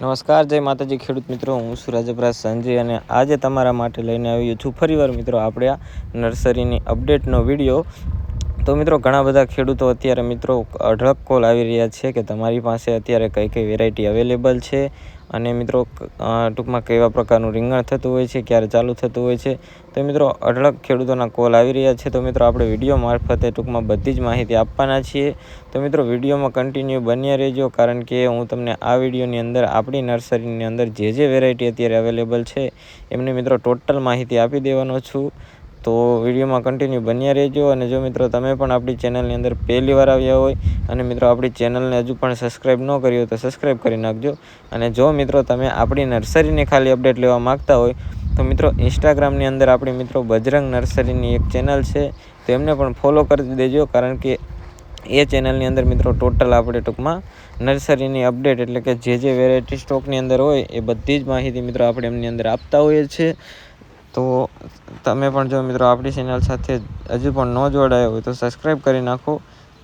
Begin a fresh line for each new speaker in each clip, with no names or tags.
નમસ્કાર, જય માતાજી ખેડૂત મિત્રો. હું છું રાજપરાજ સંજય અને આજે તમારા માટે લઈને આવ્યો છું ફરીવાર મિત્રો આપણે આ નર્સરીની અપડેટનો વિડીયો. તો મિત્રો ઘણા બધા ખેડૂતો અત્યારે મિત્રો અઢળક કોલ આવી રહ્યા છે કે તમારી પાસે અત્યારે કઈ કઈ વેરાયટી અવેલેબલ છે અને મિત્રો ટૂંકમાં કેવા પ્રકારનું રીંગણ થતું હોય છે, ક્યારે ચાલુ થતું હોય છે. તો મિત્રો અઢળક ખેડૂતોના કોલ આવી રહ્યા છે. તો મિત્રો આપણે વિડીયો મારફતે ટૂંકમાં બધી જ માહિતી આપવાના છીએ. તો મિત્રો વિડીયોમાં કન્ટિન્યુ બન્યા રહેજો, કારણ કે હું તમને આ વિડીયોની અંદર આપણી નર્સરીની અંદર જે વેરાયટી અત્યારે અવેલેબલ છે એમની મિત્રો ટોટલ માહિતી આપી દેવાનો છું. તો વિડીયોમાં કન્ટિન્યુ બન્યા રહેજો. અને જો મિત્રો તમે પણ આપણી ચેનલની અંદર પહેલી વાર આવ્યા હોય અને મિત્રો આપણી ચેનલને હજુ પણ સબસ્ક્રાઈબ ન કરી હોય તો સબસ્ક્રાઈબ કરી નાખજો. અને જો મિત્રો તમે આપણી નર્સરીની ખાલી અપડેટ લેવા માગતા હોય તો મિત્રો ઇન્સ્ટાગ્રામની અંદર આપણી મિત્રો બજરંગ નર્સરીની એક ચેનલ છે, તો એમને પણ ફોલો કરી દેજો, કારણ કે એ ચેનલની અંદર મિત્રો ટોટલ આપણે ટૂંકમાં નર્સરીની અપડેટ એટલે કે જે વેરાયટી સ્ટોકની અંદર હોય એ બધી જ માહિતી મિત્રો આપણે એમની અંદર આપતા હોઈએ છીએ. તો તમે પણ જો મિત્રો આપણી ચેનલ સાથે હજુ પણ ન જોડાયા હોય તો સબસ્ક્રાઈબ કરી નાખો.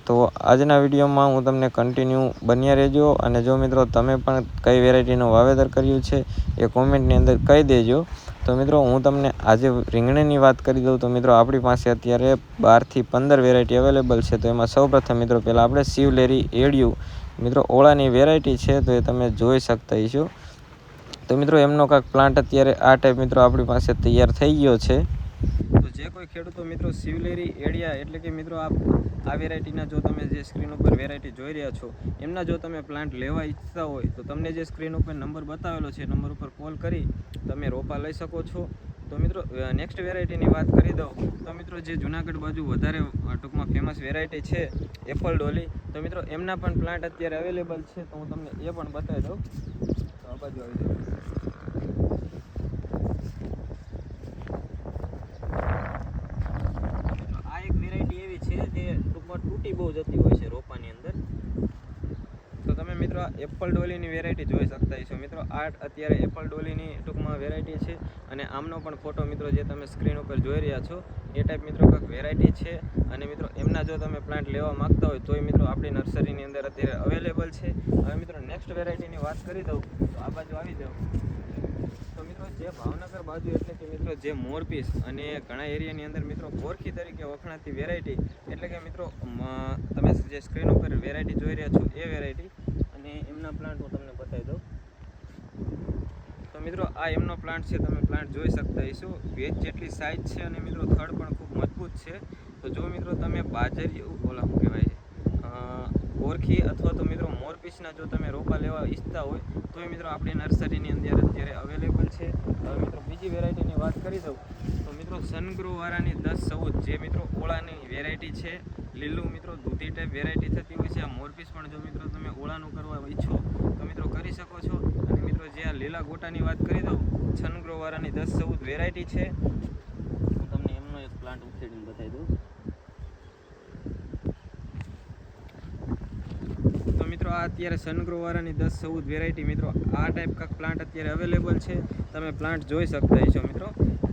તો આજના વિડીયોમાં હું તમને કન્ટિન્યુ બન્યા રહેજો. અને જો મિત્રો તમે પણ કઈ વેરાયટીનું વાવેતર કર્યું છે એ કોમેન્ટની અંદર કહી દેજો. તો મિત્રો હું તમને આજે રીંગણીની વાત કરી દઉં તો મિત્રો આપણી પાસે અત્યારે 12 થી 15 વેરાયટી અવેલેબલ છે. તો એમાં સૌપ્રથમ મિત્રો પહેલાં આપણે શિવલેરી એડિયું મિત્રો ઓળાની વેરાયટી છે, તો એ તમે જોઈ શકતા હશો. તો મિત્રો એમનો કાંઈક પ્લાન્ટ અત્યારે આ ટાઈપ મિત્રો આપણી પાસે તૈયાર થઈ ગયો છે. તો જે કોઈ ખેડૂતો મિત્રો શિવલેરી એડિયા એટલે કે મિત્રો આ વેરાયટીના જો તમે જે સ્ક્રીન ઉપર વેરાયટી જોઈ રહ્યા છો એમના જો તમે પ્લાન્ટ લેવા ઈચ્છતા હોય તો તમને જે સ્ક્રીન ઉપર નંબર બતાવેલો છે નંબર ઉપર કોલ કરી તમે રોપા લઈ શકો છો. તો મિત્રો નેક્સ્ટ વેરાયટીની વાત કરી દઉં તો મિત્રો જે જુનાગઢ બાજુ વધારે ટૂંકમાં ફેમસ વેરાયટી છે એપલ ડોલી, તો મિત્રો એમના પણ પ્લાન્ટ અત્યારે અવેલેબલ છે. તો હું તમને એ પણ બતાવી દઉં. તો આ બાજુ આવી જાઓ. આ એક વેરાયટી એવી છે જે ટૂંકમાં તૂટી બહુ જતી હોય છે રોપાની અંદર. તો તમે મિત્રો આ એપલ ડોલીની વેરાયટી જોઈ શકતા હશો. મિત્રો આ અત્યારે એપલ ડોલીની ટૂંકમાં વેરાયટી છે અને આમનો પણ ફોટો મિત્રો જે તમે સ્ક્રીન ઉપર જોઈ રહ્યા છો એ ટાઈપ મિત્રો કંઈક વેરાયટી છે. અને મિત્રો એમના જો તમે પ્લાન્ટ લેવા માગતા હોય તોય મિત્રો આપણી નર્સરીની અંદર અત્યારે અવેલેબલ છે. હવે મિત્રો નેક્સ્ટ વેરાયટીની વાત કરી દઉં તો આ બાજુ આવી જાઓ. તો મિત્રો જે ભાવનગર બાજુ એટલે કે મિત્રો જે મોરપીસ અને ઘણા એરિયાની અંદર મિત્રો ગોરખી તરીકે વખણાતી વેરાયટી એટલે કે મિત્રો તમે જે સ્ક્રીન ઉપર વેરાયટી જોઈ રહ્યા છો એ વેરાયટી અને એમના પ્લાન્ટ હું તમને બતાવી દઉં. તો મિત્રો આ એમનો પ્લાન્ટ છે, તમે પ્લાન્ટ જોઈ શકતા હશો. વેચ જેટલી સાઇઝ છે અને મિત્રો થડ પણ ખૂબ મજબૂત છે. તો જો મિત્રો તમે બાજરી ઓલા શું કહેવાય ગોરખી અથવા તો મિત્રો મોરપીસના જો તમે રોપા લેવા ઈચ્છતા હોય તો એ મિત્રો આપણી નર્સરીની અંદર અત્યારે અવેલેબલ છે. હવે મિત્રો બીજી વેરાયટીની વાત કરી દઉં તો મિત્રો સનગ્રોવાળાની 10-14 જે મિત્રો ઓળાની વેરાયટી છે. લીલું મિત્રો દૂધી ટાઈપ વેરાયટી થતી હોય છે. આ મોરપીસ પણ જો મિત્રો તમે ઓળાનું કરવા ઈચ્છો તો મિત્રો કરી શકો છો. અને મિત્રો જે આ લીલા ગોટાની વાત કરી દઉં સનગ્રોવાળાની 10-14 વેરાયટી છે. હું તમને એમનો એક પ્લાન્ટ ઉખેડીને બતાવી દઉં. તો મિત્રો આ અત્યારે સનગ્રોવાળાની 10-14 વેરાયટી મિત્રો આ ટાઈપ કાંક પ્લાન્ટ અત્યારે અવેલેબલ છે. તમે પ્લાન્ટ જોઈ શકતા હશો મિત્રો.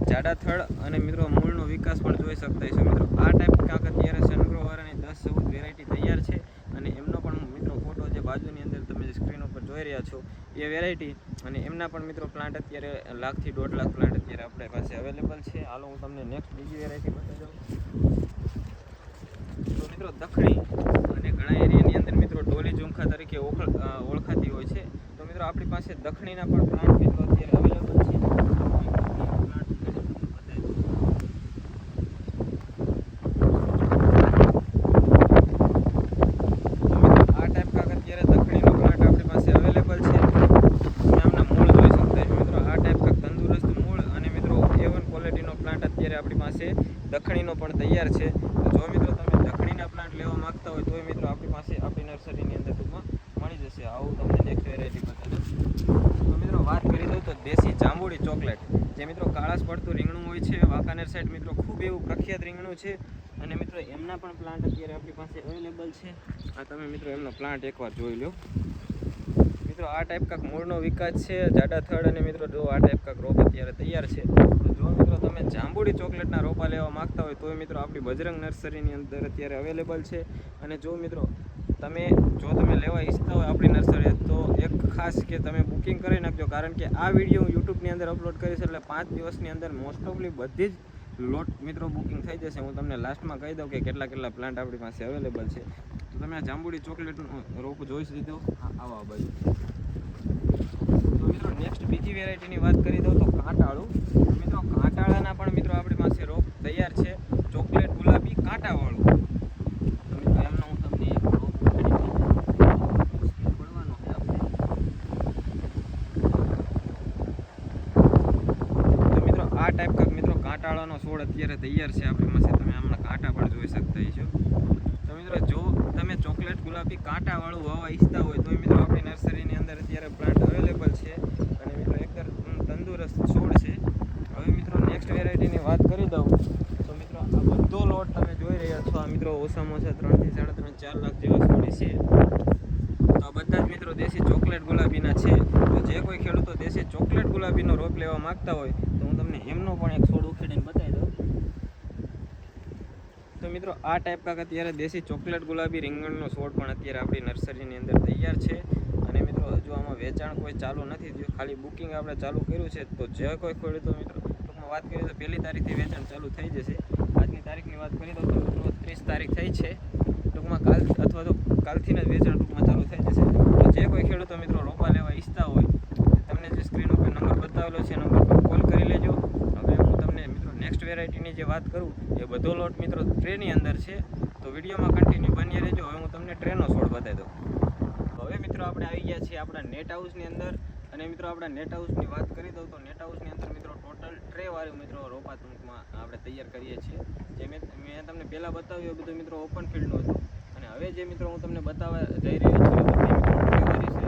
જાડા થડ અને મિત્રો મૂળનો વિકાસ પણ જોઈ શકતા હશો. મિત્રો આ ટાઈપ કાંક અત્યારે સનગ્રોવાળાની 10-14 વેરાયટી તૈયાર છે. અને એમનો પણ મિત્રો ફોટો જે બાજુની અંદર તમે જે સ્ક્રીન ઉપર જોઈ રહ્યા છો એ વેરાયટી અને એમના પણ મિત્રો પ્લાન્ટ અત્યારે 1 થી 1.5 લાખ પ્લાન્ટ અત્યારે આપણી પાસે અવેલેબલ છે. હાલો હું તમને નેક્સ્ટ બીજી વેરાયટી બતાવી દઉં. તો મિત્રો દખણી અને ઘણા એરિયાની અંદર મિત્રો ડોલી ઝુમખા તરીકે ઓળખાતી હોય છે. તો મિત્રો આપણી પાસે દખણીના પણ પ્લાન્ટ મિત્રો અત્યારે અવેલેબલ છે. આપણી પાસે દખણીનો પણ તૈયાર છે. તો જો મિત્રો તમે દખણીના પ્લાન્ટ લેવા માંગતા હોય તો મિત્રો આપણી પાસે આપણી નર્સરીની અંદર ટૂંકમાં મળી જશે. આવું તમને નેક્સ્ટ વેરાયટી બતાવી દઉં. તો મિત્રો વાત કરી દઉં તો દેશી જાંબુડી ચોકલેટ જે મિત્રો કાળાશ પડતું રીંગણું હોય છે. વાંકાનેર સાઈડ મિત્રો ખૂબ એવું પ્રખ્યાત રીંગણું છે. અને મિત્રો એમના પણ પ્લાન્ટ અત્યારે આપણી પાસે અવેલેબલ છે. આ તમે મિત્રો એમનો પ્લાન્ટ એકવાર જોઈ લો. મિત્રો આ ટાઈપ કાંક મૂળનો વિકાસ છે, જાડા થડ અને મિત્રો જો આ ટાઈપ કાંક રોપ અત્યારે તૈયાર છે. તો જો મિત્રો તમે જાંબુડી ચોકલેટના રોપા લેવા માગતા હોય તો મિત્રો આપણી બજરંગ નર્સરીની અંદર અત્યારે અવેલેબલ છે. અને જો મિત્રો તમે જો લેવા ઈચ્છતા હોય આપણી નર્સરી તો એક ખાસ કે તમે બુકિંગ કરી નાખજો, કારણ કે આ વિડીયો હું યુટ્યુબની અંદર અપલોડ કરીશ એટલે 5 દિવસની અંદર મોસ્ટ ઓફલી બધી જ લોટ મિત્રો બુકિંગ થઈ જશે. હું તમને લાસ્ટમાં કહી દઉં કે કેટલા પ્લાન્ટ આપણી પાસે અવેલેબલ છે. તો તમે આ જાંબુડી ચોકલેટનું રોપ જોઈ લીધો, આવા બાજુ. તો મિત્રો નેક્સ્ટ બીજી વેરાયટીની વાત કરી દઉં તો કાંટાળું. મિત્રો કાંટાળાના પણ મિત્રો આપણી પાસે રોપ તૈયાર છે, ચોકલેટ ગુલાબી કાંટાવાળું. તો મિત્રો એમનો હું તમને એક રોપ પડવાનો છે આપણે. તો મિત્રો આ ટાઈપ કા મિત્રો કાંટાળાનો છોડ અત્યારે તૈયાર છે આપણી પાસે. તમે આમના કાંટા પણ જોઈ શકતા છો. તો મિત્રો જો તમે ચોકલેટ ગુલાબી કાંટાવાળું વાવવા ઈચ્છતા હોય તો મિત્રો આપણી નર્સરીની અંદર અત્યારે પ્લાન્ટ અવેલેબલ છે અને મિત્રો એકદમ તંદુરસ્ત છોડ છે. હવે મિત્રો નેક્સ્ટ વેરાયટીની વાત કરી દઉં તો મિત્રો આ બધો લોટ તમે જોઈ રહ્યા છો. આ મિત્રો ઓછામાં ઓછા 3 થી 3.5-4 લાખ જેવા છોડી છે. તો આ બધા જ મિત્રો દેશી ચોકલેટ ગુલાબીના છે. તો જે કોઈ ખેડૂતો દેશી ચોકલેટ ગુલાબીનો રોપ લેવા માંગતા હોય તો હું તમને એમનો પણ એક છોડ ઉખેડીને બતાવી દઉં. તો મિત્રો આ ટાઈપ કાંક અત્યારે દેશી ચોકલેટ ગુલાબી રીંગણનો છોડ પણ અત્યારે આપણી નર્સરીની અંદર તૈયાર છે. અને મિત્રો હજુ આમાં વેચાણ કોઈ ચાલુ નથી થયું, ખાલી બુકિંગ આપણે ચાલુ કર્યું છે. તો જે કોઈ ખેડૂતો મિત્રો ટૂંકમાં વાત કરીએ તો 1લી તારીખથી વેચાણ ચાલુ થઈ જશે. આજની તારીખની વાત કરી દઉં તો મિત્રો 30 તારીખ થઈ છે. ટૂંકમાં કાલ અથવા તો કાલથી જ વેચાણ ટૂંકમાં ચાલુ થઈ જશે. તો જે કોઈ ખેડૂતો મિત્રો રોપા લેવા ઈચ્છતા હોય તમને જે સ્ક્રીન ઉપર નંબર બતાવેલો છે નંબર પર કોલ કરી લેજો. હવે હું તમને મિત્રો નેક્સ્ટ વેરાયટીની જે વાત કરું એ બધો લોટ મિત્રો ટ્રેની અંદર છે. તો વિડીયોમાં કન્ટિન્યુ બની રહેજો. હવે હું તમને ટ્રેનો છોડ બતાવી દઉં. હવે મિત્રો આપણે આવી ગયા છીએ આપણા નેટ હાઉસની અંદર. અને મિત્રો આપણા નેટ હાઉસની વાત કરી દઉં તો નેટ હાઉસની અંદર મિત્રો ટોટલ ટ્રેવાળું મિત્રો રોપા ટૂંકમાં આપણે તૈયાર કરીએ છીએ. જે મેં તમને પહેલાં બતાવ્યું એ બધું મિત્રો ઓપન ફિલ્ડનું હતું. અને હવે જે મિત્રો હું તમને બતાવવા જઈ રહ્યો છું એ બધી મિત્રો ટ્રેવાળી છે.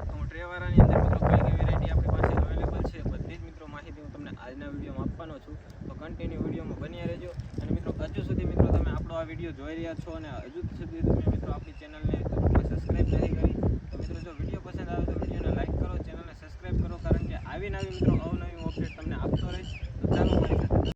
તો હું ટ્રેવાળાની અંદર મિત્રો કઈ વેરાયટી આપણી પાસે અવેલેબલ છે બધી જ મિત્રો માહિતી હું તમને આજના વિડીયોમાં આપવાનો છું. તો કન્ટિન્યુ વિડીયોમાં બન્યા રહેજો. અને મિત્રો હજુ સુધી મિત્રો તમે આપણો આ વિડીયો જોઈ રહ્યા છો અને હજુ સુધી તમે મિત્રો આપણી ચેનલને સબસ્ક્રાઈબ નથી કરી તો મિત્રો જો વિડીયો પસંદ આવે તો વિડીયોને લાઈક કરો, ચેનલને સબસ્ક્રાઈબ કરો, કારણ કે આવી નવી મિત્રો અવનવી અપડેટ તમને આપતો રહીશ. તો ચાલો મારી સાથે.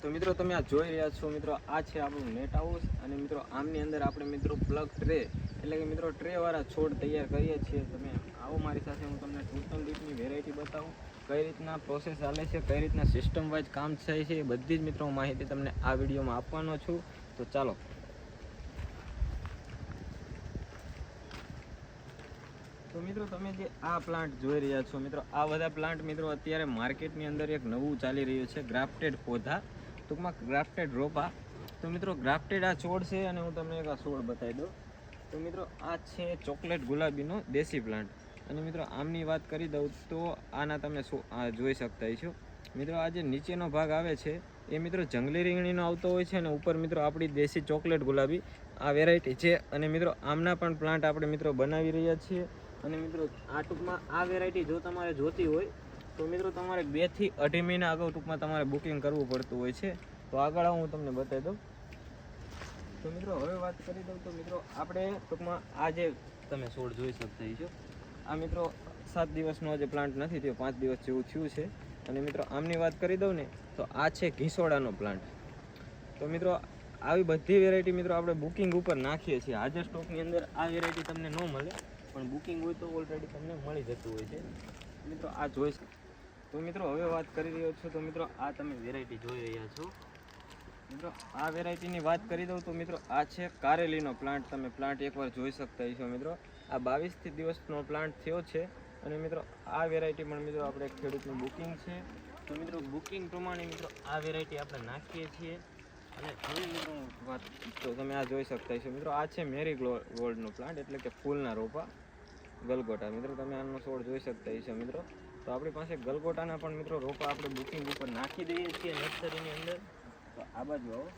તો મિત્રો તમે આ જોઈ રહ્યા છો મિત્રો આ છે આપણું નેટ હાઉસ. અને મિત્રો આમની અંદર આપણે મિત્રો પ્લગ ટ્રે એટલે કે મિત્રો ટ્રેવાળા છોડ તૈયાર કરીએ છીએ. તમે આવો મારી સાથે, હું તમને ટોટલ રીતની વેરાયટી બતાવું, કઈ રીતના પ્રોસેસ ચાલે છે, કઈ રીતના સિસ્ટમ વાઇઝ કામ થાય છે, એ બધી જ મિત્રો માહિતી તમને આ વિડીયોમાં આપવાનો છું. તો ચાલો. તો મિત્રો તમે જે આ પ્લાન્ટ જોઈ રહ્યા છો મિત્રો આ બધા પ્લાન્ટ મિત્રો અત્યારે માર્કેટની અંદર એક નવું ચાલી રહ્યું છે, ગ્રાફ્ટેડ પૌધા, ટૂંકમાં ગ્રાફ્ટેડ રોપા. તો મિત્રો ગ્રાફ્ટેડ આ છોડ છે અને હું તમને એક આ છોડ બતાવી દઉં. તો મિત્રો આ છે ચોકલેટ ગુલાબીનો દેશી પ્લાન્ટ. અને મિત્રો આમની વાત કરી દઉં તો આના તમે જોઈ શકતા છો. મિત્રો આ જે નીચેનો ભાગ આવે છે એ મિત્રો જંગલી રીંગણીનો આવતો હોય છે અને ઉપર મિત્રો આપણી દેશી ચોકલેટ ગુલાબી આ વેરાયટી છે. અને મિત્રો આમના પણ પ્લાન્ટ આપણે મિત્રો બનાવી રહ્યા છીએ. અને મિત્રો આ ટૂંકમાં આ વેરાયટી જો તમારે જોતી હોય તો મિત્રો તમારે 2 થી 2.5 મહિના અગાઉ ટૂંકમાં તમારે બુકિંગ કરવું પડતું હોય છે. તો આગળ હું તમને બતાવી દઉં. તો મિત્રો હવે વાત કરી દઉં તો મિત્રો આપણે ટૂંકમાં આ જે તમે છોડ જોઈ શકતા છો આ મિત્રો 7 દિવસનો જે પ્લાન્ટ નથી થયો, 5 દિવસ જેવું થયું છે. અને મિત્રો આમની વાત કરી દઉં ને તો આ છે ઘીસોડાનો પ્લાન્ટ. તો મિત્રો આવી બધી વેરાયટી મિત્રો આપણે બુકિંગ ઉપર નાખીએ છીએ. હાજર સ્ટોકની અંદર આ વેરાયટી તમને ન મળે, પણ બુકિંગ હોય તો ઓલરેડી તમને મળી જતું હોય છે. મિત્રો આ જોઈ શકો. તો મિત્રો હવે વાત કરી રહ્યો છું તો મિત્રો આ તમે વેરાયટી જોઈ રહ્યા છો. મિત્રો આ વેરાયટીની વાત કરી દઉં તો મિત્રો આ છે કારેલીનો પ્લાન્ટ. તમે પ્લાન્ટ એકવાર જોઈ શકતા છો. મિત્રો આ 22 દિવસનો પ્લાન્ટ થયો છે. અને મિત્રો આ વેરાયટી પણ મિત્રો આપણે ખેડૂતનું બુકિંગ છે. તો મિત્રો બુકિંગ પ્રમાણે મિત્રો આ વેરાયટી આપણે નાખીએ છીએ. અને હવે મિત્રો વાત તો તમે આ જોઈ શકતા છો. મિત્રો આ છે મેરી ગોલ્ડનો પ્લાન્ટ એટલે કે ફૂલના રોપા ગલગોટા. મિત્રો તમે આનો છોડ જોઈ શકતા છો. મિત્રો તો આપણી પાસે ગલગોટાના પણ મિત્રો રોપા આપણે બુકિંગ ઉપર નાખી દઈએ છીએ નર્સરીની અંદર. તો આ બાજુ આવો.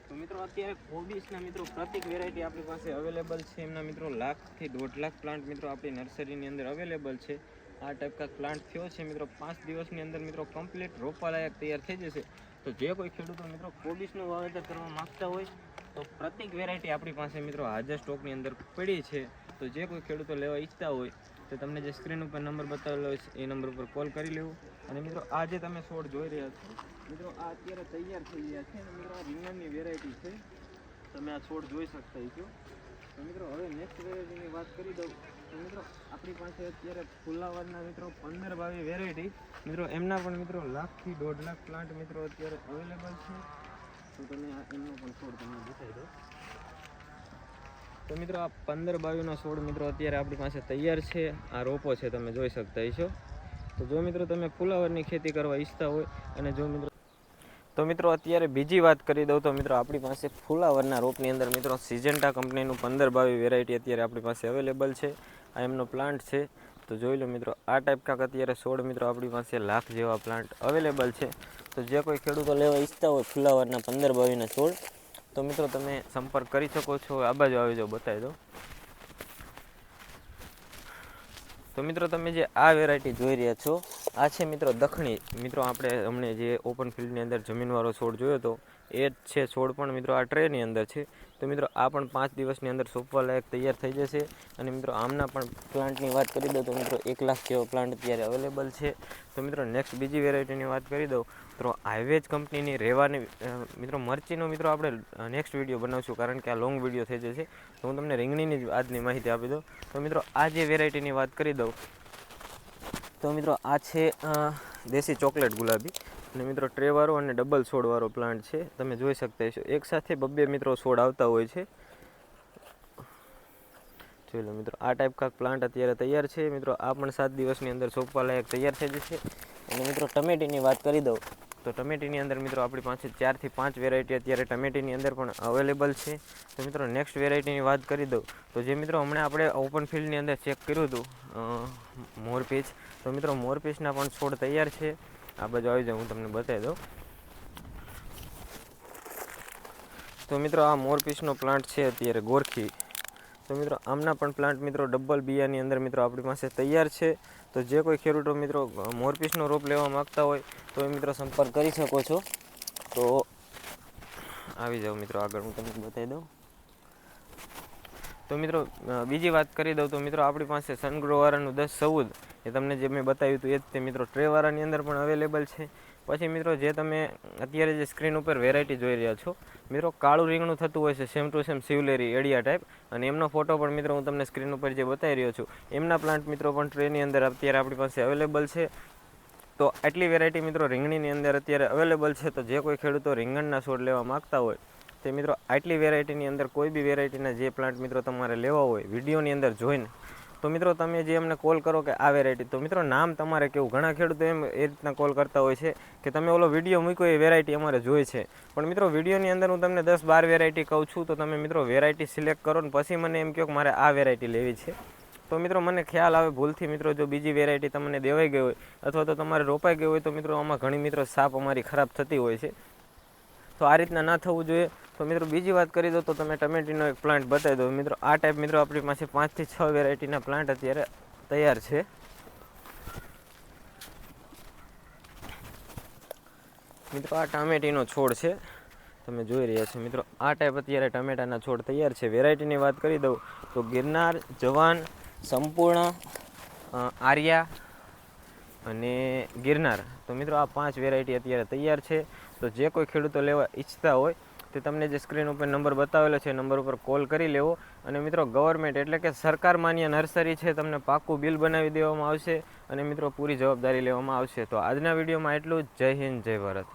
તો મિત્રો અત્યારે કોબીસના મિત્રો પ્રતિક વેરાયટી આપણી પાસે અવેલેબલ છે. એમના મિત્રો 1 થી 1.5 લાખ પ્લાન્ટ મિત્રો આપણી નર્સરીની અંદર અવેલેબલ છે. આ ટાઈપ કા પ્લાન્ટ થયો છે મિત્રો 5 દિવસની અંદર મિત્રો કમ્પ્લીટ રોપા લાયક તૈયાર થઈ જશે. તો જે કોઈ ખેડૂતો મિત્રો કોબીસનું વાવેતર કરવા માંગતા હોય તો પ્રતિક વેરાયટી આપણી પાસે મિત્રો હાજર સ્ટોકની અંદર પડી છે. તો જે કોઈ ખેડૂતો લેવા ઈચ્છતા હોય તો તમને જે સ્ક્રીન ઉપર નંબર બતાવેલો હોય એ નંબર ઉપર કોલ કરી લેવું અને મિત્રો આ જે તમે છોડ જોઈ રહ્યા છો મિત્રો આ અત્યારે તૈયાર થઈ ગયા છે અને મિત્રો આ રીંગણની વેરાયટી છે, તમે આ છોડ જોઈ શકતા છો. તો મિત્રો હવે નેક્સ્ટ વેરાયટીની વાત કરી દઉં તો મિત્રો આપણી પાસે અત્યારે ફુલાવરના મિત્રો 15-22 વેરાયટી મિત્રો એમના પણ મિત્રો 1 લાખથી 1.5 લાખ પ્લાન્ટ મિત્રો અત્યારે અવેલેબલ છે. તો તમે આ એમનો પણ છોડ તમને બતાવી દો. તો મિત્રો આ 15-22ના છોડ મિત્રો અત્યારે આપણી પાસે તૈયાર છે. આ રોપો છે, તમે જોઈ શકતા છો. તો જો મિત્રો તમે ફુલાવરની ખેતી કરવા ઈચ્છતા હોય અને જો મિત્રો તો મિત્રો અત્યારે બીજી વાત કરી દઉં તો મિત્રો આપણી પાસે ફુલાવરના રોપની અંદર મિત્રો સિજન્ટા કંપનીનું 15-22 વેરાયટી અત્યારે આપણી પાસે અવેલેબલ છે. આ એમનો પ્લાન્ટ છે. તો જોઈ લો મિત્રો આ ટાઈપ કાંક અત્યારે છોડ મિત્રો આપણી પાસે 1 લાખ જેવા પ્લાન્ટ અવેલેબલ છે. તો જે કોઈ ખેડૂતો લેવા ઈચ્છતા હોય ફુલાવરના 15-22ના છોડ તો મિત્રો તમે સંપર્ક કરી શકો છો. આ બાજુ આવી જાઓ, બતાવી દો. તો મિત્રો તમે જે આ વેરાયટી જોઈ રહ્યા છો આ છે મિત્રો દખણી. મિત્રો આપણે હમણે જે ઓપન ફિલ્ડની અંદર જમીનવાળો છોડ જોયો હતો એ જ છે છોડ, પણ મિત્રો આ ટ્રેની અંદર છે. તો મિત્રો આ પણ 5 દિવસની અંદર સોંપવા લાયક તૈયાર થઈ જશે. અને મિત્રો આમના પણ પ્લાન્ટની વાત કરી દઉં તો મિત્રો 1 લાખ જેવો પ્લાન્ટ અત્યારે અવેલેબલ છે. તો મિત્રો નેક્સ્ટ બીજી વેરાયટીની વાત કરી દઉં તો હાઈવેજ કંપનીની રેવાની મિત્રો મરચીનો મિત્રો આપણે નેક્સ્ટ વિડીયો બનાવશું, કારણ કે આ લોંગ વિડીયો થઈ જશે. તો હું તમને રીંગણીની જ આજની માહિતી આપી દઉં. તો મિત્રો આ જે વેરાયટીની વાત કરી દઉં તો મિત્રો આ છે દેશી ચોકલેટ ગુલાબી અને મિત્રો ટ્રેવાળો અને ડબલ છોડવાળો પ્લાન્ટ છે. તમે જોઈ શકતા છો એકસાથે 2 મિત્રો છોડ આવતા હોય છે. જોઈ લો મિત્રો આ ટાઈપ કાંક પ્લાન્ટ અત્યારે તૈયાર છે. મિત્રો આ પણ 7 દિવસની અંદર સોંપવા લાયક તૈયાર થઈ જશે. અને મિત્રો ટમેટીની વાત કરી દઉં તો ટમેટીની અંદર મિત્રો આપણી પાસે 4 થી 5 વેરાયટી અત્યારે ટમેટીની અંદર પણ અવેલેબલ છે. તો મિત્રો નેક્સ્ટ વેરાયટીની વાત કરી દઉં તો જે મિત્રો હમણાં આપણે ઓપન ફિલ્ડની અંદર ચેક કર્યું હતું મોરપીચ, તો મિત્રો મોરપીચના પણ છોડ તૈયાર છે. આ બાજુ આવી જાવ, હું તમને બતાવી દઉં. તો મિત્રો આ મોરપીચનો પ્લાન્ટ છે અત્યારે ગોરખી. તો મિત્રો આમના પણ પ્લાન્ટ મિત્રો ડબલ બિયાની અંદર મિત્રો આપણી પાસે તૈયાર છે. તો જે કોઈ ખેડૂતો મિત્રો મોરપીચનો રોપ લેવા માગતા હોય તો એ મિત્રો સંપર્ક કરી શકો છો. તો આવી જાઓ મિત્રો આગળ, હું તમને બતાવી દઉં. તો મિત્રો બીજી વાત કરી દઉં તો મિત્રો આપણી પાસે સનગ્રોવાળાનું 10-14 એ તમને જે મેં બતાવ્યું હતું એ જ તે મિત્રો ટ્રેવાળાની અંદર પણ અવેલેબલ છે. પછી મિત્રો જે તમે અત્યારે જે સ્ક્રીન ઉપર વેરાયટી જોઈ રહ્યા છો મિત્રો કાળું રીંગણું થતું હોય છે સેમ ટુ સેમ શિવલેરી એડિયા ટાઈપ, અને એમનો ફોટો પણ મિત્રો હું તમને સ્ક્રીન ઉપર જે બતાવી રહ્યો છું એમના પ્લાન્ટ મિત્રો પણ ટ્રેની અંદર અત્યારે આપણી પાસે અવેલેબલ છે. તો આટલી વેરાયટી મિત્રો રીંગણીની અંદર અત્યારે અવેલેબલ છે. તો જે કોઈ ખેડૂતો રીંગણના છોડ લેવા માગતા હોય તે મિત્રો આટલી વેરાયટીની અંદર કોઈ બી વેરાયટીના જે પ્લાન્ટ મિત્રો તમારે લેવા હોય વિડીયોની અંદર જોઈને તો મિત્રો તમે જે અમને કોલ કરો કે આ વેરાયટી, તો મિત્રો નામ તમારે કેવું. ઘણા ખેડૂતો એમ એ રીતના કોલ કરતા હોય છે કે તમે ઓલો વિડીયો મૂક્યો એ વેરાયટી અમારે જોઈ છે, પણ મિત્રો વિડીયોની અંદર હું તમને 10-12 વેરાયટી કહું છું. તો તમે મિત્રો વેરાયટી સિલેક્ટ કરો ને પછી મને એમ કહો કે મારે આ વેરાયટી લેવી છે. તો મિત્રો મને ખ્યાલ આવે ભૂલથી મિત્રો જો બીજી વેરાયટી તમને દેવાઈ ગઈ હોય અથવા તો તમારે રોપાઈ ગઈ હોય તો મિત્રો આમાં ઘણી મિત્રો સાપ અમારી ખરાબ થતી હોય છે. તો આ રીતના ના થવું જોઈએ. તો મિત્રો બીજી વાત કરી દો તો તમે ટમેટીનો એક પ્લાન્ટ બતાવી દો. મિત્રો આ ટાઈપ મિત્રો આપણી પાસે 5 થી 6 વેરાયટીના પ્લાન્ટ અત્યારે તૈયાર છે. મિત્રો આ ટામેટીનો છોડ છે, તમે જોઈ રહ્યા છો. મિત્રો આ ટાઈપ અત્યારે ટમેટાના છોડ તૈયાર છે. વેરાયટીની વાત કરી દઉં તો ગિરનાર, જવાન, સંપૂર્ણ, આર્યા અને ગિરનાર. તો મિત્રો આ 5 વેરાયટી અત્યારે તૈયાર છે. તો જે કોઈ ખેડૂતો લેવા ઈચ્છતા હોય તે તમને જે સ્ક્રીન ઉપર નંબર બતાવેલો છે નંબર ઉપર કોલ કરી લેવો. અને મિત્રો ગવર્મેન્ટ એટલે કે સરકાર માન્ય નર્સરી છે, તમને પાક્કું બિલ બનાવી દેવામાં આવશે અને મિત્રો પૂરી જવાબદારી લેવામાં આવશે. તો આજના વિડીયોમાં એટલું જ. જય હિન્દ, જય ભારત.